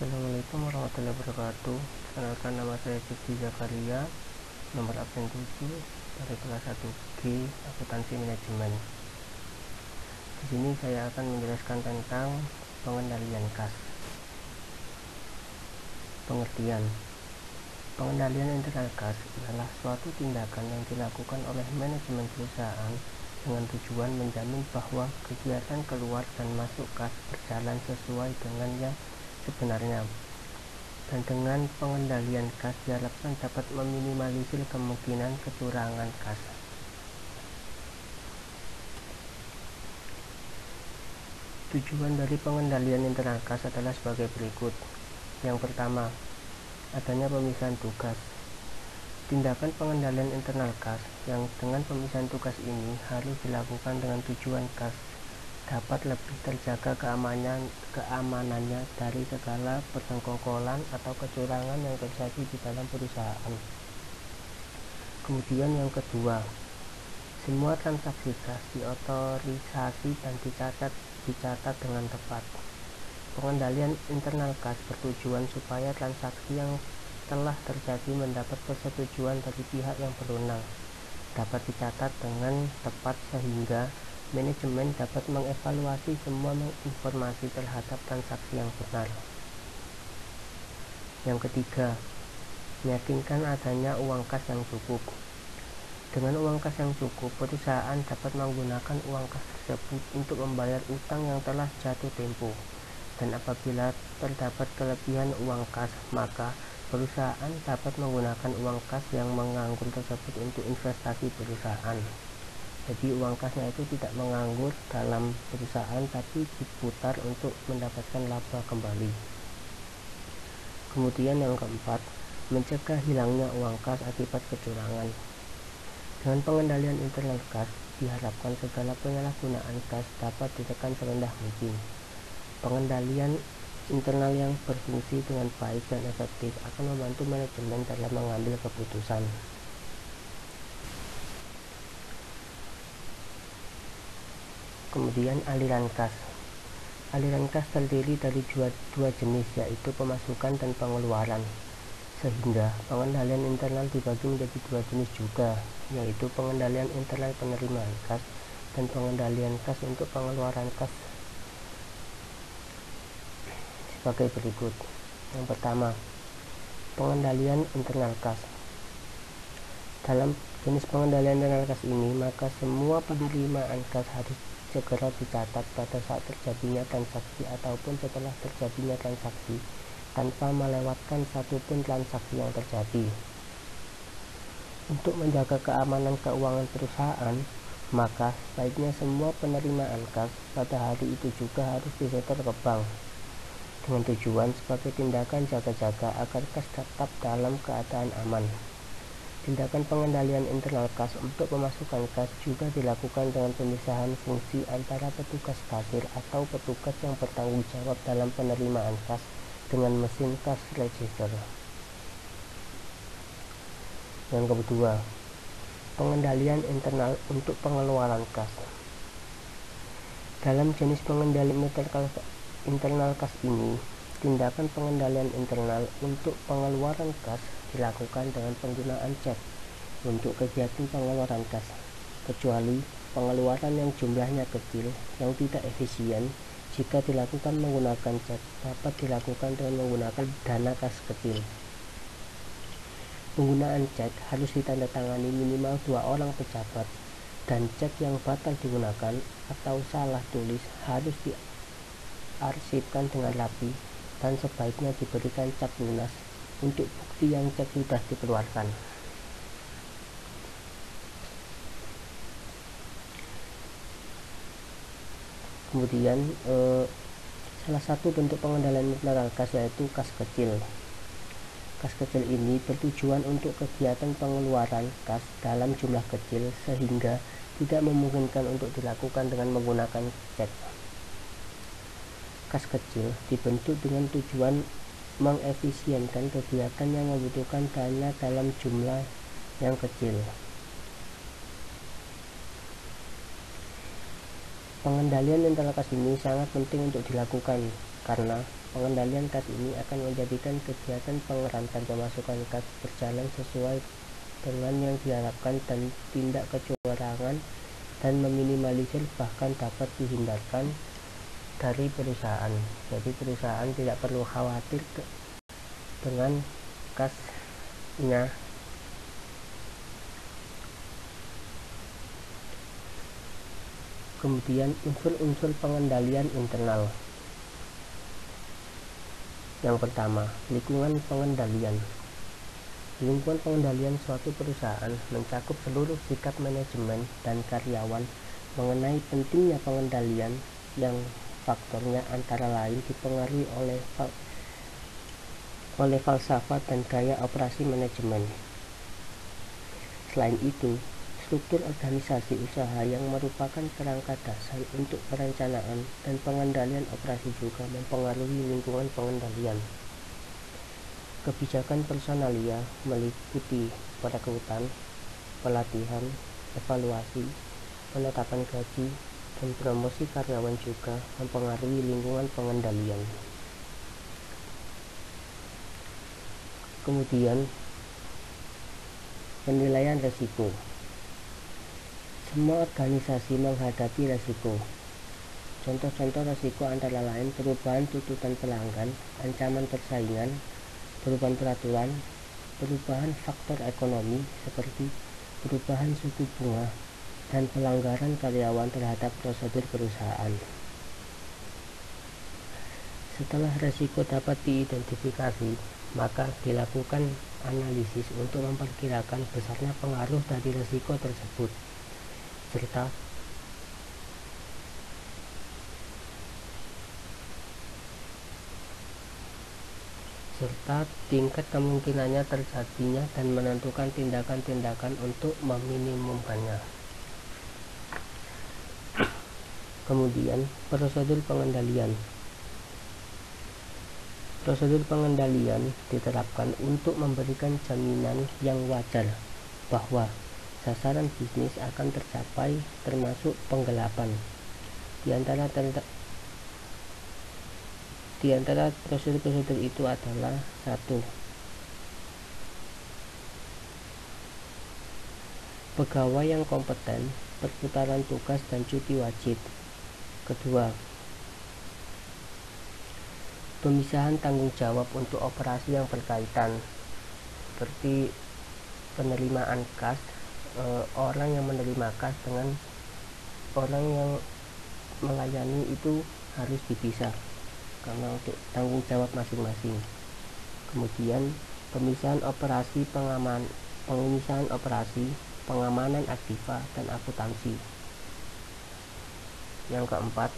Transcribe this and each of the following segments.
Assalamualaikum warahmatullahi wabarakatuh. Perkenalkan, nama saya Jufri Zakaria, nomor absen 7 dari kelas 1G Akuntansi Manajemen. Di sini saya akan menjelaskan tentang pengendalian kas. Pengertian: pengendalian internal kas adalah suatu tindakan yang dilakukan oleh manajemen perusahaan dengan tujuan menjamin bahwa kegiatan keluar dan masuk kas berjalan sesuai dengan yang sebenarnya. Dan dengan pengendalian kas diharapkan dapat meminimalisir kemungkinan kecurangan kas. Tujuan dari pengendalian internal kas adalah sebagai berikut. Yang pertama, adanya pemisahan tugas. Tindakan pengendalian internal kas yang dengan pemisahan tugas ini harus dilakukan dengan tujuan kas dapat lebih terjaga keamanannya dari segala persekongkolan atau kecurangan yang terjadi di dalam perusahaan. Kemudian yang kedua, semua transaksi kas diotorisasi dan dicatat dengan tepat. Pengendalian internal kas bertujuan supaya transaksi yang telah terjadi mendapat persetujuan dari pihak yang berwenang dapat dicatat dengan tepat sehingga manajemen dapat mengevaluasi semua informasi terhadap transaksi yang benar. Yang ketiga, meyakinkan adanya uang kas yang cukup. Dengan uang kas yang cukup, perusahaan dapat menggunakan uang kas tersebut untuk membayar utang yang telah jatuh tempo. Dan apabila terdapat kelebihan uang kas, maka perusahaan dapat menggunakan uang kas yang menganggur tersebut untuk investasi perusahaan. Jadi uang kasnya itu tidak menganggur dalam perusahaan, tapi diputar untuk mendapatkan laba kembali. Kemudian yang keempat, mencegah hilangnya uang kas akibat kecurangan. Dengan pengendalian internal kas, diharapkan segala penyalahgunaan kas dapat ditekan serendah mungkin. Pengendalian internal yang berfungsi dengan baik dan efektif akan membantu manajemen dalam mengambil keputusan. Kemudian aliran kas. Aliran kas terdiri dari dua jenis, yaitu pemasukan dan pengeluaran. Sehingga pengendalian internal dibagi menjadi dua jenis juga, yaitu pengendalian internal penerimaan kas dan pengendalian kas untuk pengeluaran kas sebagai berikut. Yang pertama, pengendalian internal kas. Dalam jenis pengendalian internal kas ini, maka semua penerimaan kas harus segera dicatat pada saat terjadinya transaksi ataupun setelah terjadinya transaksi tanpa melewatkan satupun transaksi yang terjadi. Untuk menjaga keamanan keuangan perusahaan, maka sebaiknya semua penerimaan kas pada hari itu juga harus disetor ke bank dengan tujuan sebagai tindakan jaga-jaga agar kas tetap dalam keadaan aman. Tindakan pengendalian internal kas untuk pemasukan kas juga dilakukan dengan pemisahan fungsi antara petugas kasir atau petugas yang bertanggung jawab dalam penerimaan kas dengan mesin cash register. Yang kedua, pengendalian internal untuk pengeluaran kas. Dalam jenis pengendalian internal kas ini, tindakan pengendalian internal untuk pengeluaran kas dilakukan dengan penggunaan cek untuk kegiatan pengeluaran kas, kecuali pengeluaran yang jumlahnya kecil yang tidak efisien. Jika dilakukan menggunakan cek, dapat dilakukan dengan menggunakan dana kas kecil. Penggunaan cek harus ditandatangani minimal 2 orang pejabat, dan cek yang batal digunakan atau salah tulis harus diarsipkan dengan rapi dan sebaiknya diberikan cap lunas untuk bukti yang cek sudah dikeluarkan. Kemudian salah satu bentuk pengendalian internal kas yaitu kas kecil. Kas kecil ini bertujuan untuk kegiatan pengeluaran kas dalam jumlah kecil sehingga tidak memungkinkan untuk dilakukan dengan menggunakan cek. Kas kecil dibentuk dengan tujuan mengefisienkan kegiatan yang membutuhkan dana dalam jumlah yang kecil. Pengendalian internal kas ini sangat penting untuk dilakukan karena Pengendalian kas ini akan menjadikan kegiatan pengerantar pemasukan kas berjalan sesuai dengan yang diharapkan dan tindak kecurangan dan meminimalisir bahkan dapat dihindarkan dari perusahaan. Jadi perusahaan tidak perlu khawatir dengan kasnya. Kemudian unsur-unsur pengendalian internal. Yang pertama, lingkungan pengendalian. Lingkungan pengendalian suatu perusahaan mencakup seluruh sikap manajemen dan karyawan mengenai pentingnya pengendalian yang faktornya antara lain dipengaruhi oleh falsafat dan gaya operasi manajemen. Selain itu, struktur organisasi usaha yang merupakan kerangka dasar untuk perencanaan dan pengendalian operasi juga mempengaruhi lingkungan pengendalian. Kebijakan personalia meliputi perekrutan, pelatihan, evaluasi, penetapan gaji, dan promosi karyawan juga mempengaruhi lingkungan pengendalian. Kemudian, penilaian risiko. Semua organisasi menghadapi risiko. Contoh-contoh risiko antara lain perubahan tuntutan pelanggan, ancaman persaingan, perubahan peraturan, perubahan faktor ekonomi seperti perubahan suku bunga, dan pelanggaran karyawan terhadap prosedur perusahaan. Setelah risiko dapat diidentifikasi, maka dilakukan analisis untuk memperkirakan besarnya pengaruh dari risiko tersebut serta tingkat kemungkinannya terjadinya dan menentukan tindakan-tindakan untuk meminimumkannya. Kemudian, prosedur pengendalian. Prosedur pengendalian diterapkan untuk memberikan jaminan yang wajar bahwa sasaran bisnis akan tercapai, termasuk penggelapan. Di antara prosedur-prosedur itu adalah 1. Pegawai yang kompeten, perputaran tugas dan cuti wajib. 2. Pemisahan tanggung jawab untuk operasi yang berkaitan, seperti penerimaan kas, orang yang menerima kas dengan orang yang melayani itu harus dipisah karena untuk tanggung jawab masing-masing. Kemudian pemisahan operasi, pengamanan aktiva dan akuntansi. Yang keempat,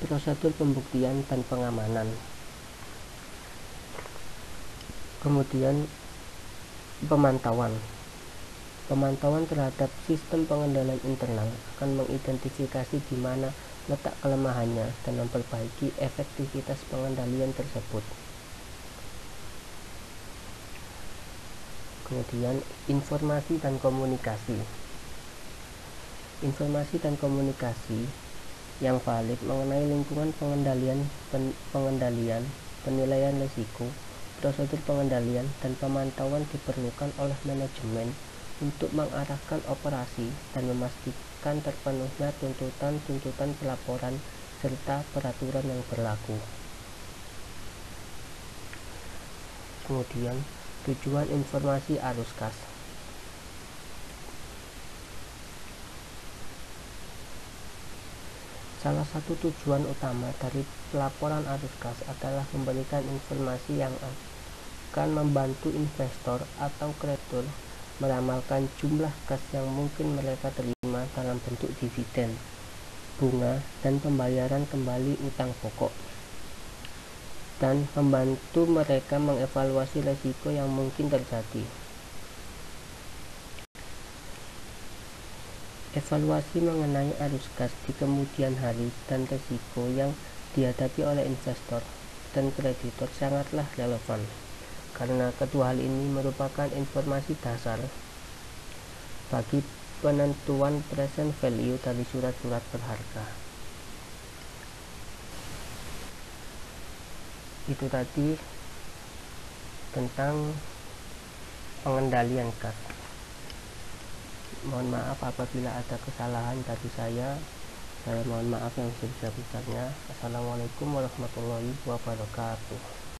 prosedur pembuktian dan pengamanan. Kemudian pemantauan terhadap sistem pengendalian internal akan mengidentifikasi di mana letak kelemahannya dan memperbaiki efektivitas pengendalian tersebut. Kemudian informasi dan komunikasi yang valid mengenai lingkungan pengendalian, penilaian risiko, prosedur pengendalian, dan pemantauan diperlukan oleh manajemen untuk mengarahkan operasi dan memastikan terpenuhnya tuntutan pelaporan serta peraturan yang berlaku. Kemudian, tujuan informasi arus kas. Salah satu tujuan utama dari pelaporan arus kas adalah memberikan informasi yang akan membantu investor atau kreditur meramalkan jumlah kas yang mungkin mereka terima dalam bentuk dividen, bunga, dan pembayaran kembali utang pokok, dan membantu mereka mengevaluasi risiko yang mungkin terjadi. Evaluasi mengenai arus kas di kemudian hari dan risiko yang dihadapi oleh investor dan kreditor sangatlah relevan, karena kedua hal ini merupakan informasi dasar bagi penentuan present value dari surat-surat berharga. Itu tadi tentang pengendalian kas. Mohon maaf apabila ada kesalahan dari saya mohon maaf yang sebesar-besarnya. Assalamualaikum warahmatullahi wabarakatuh.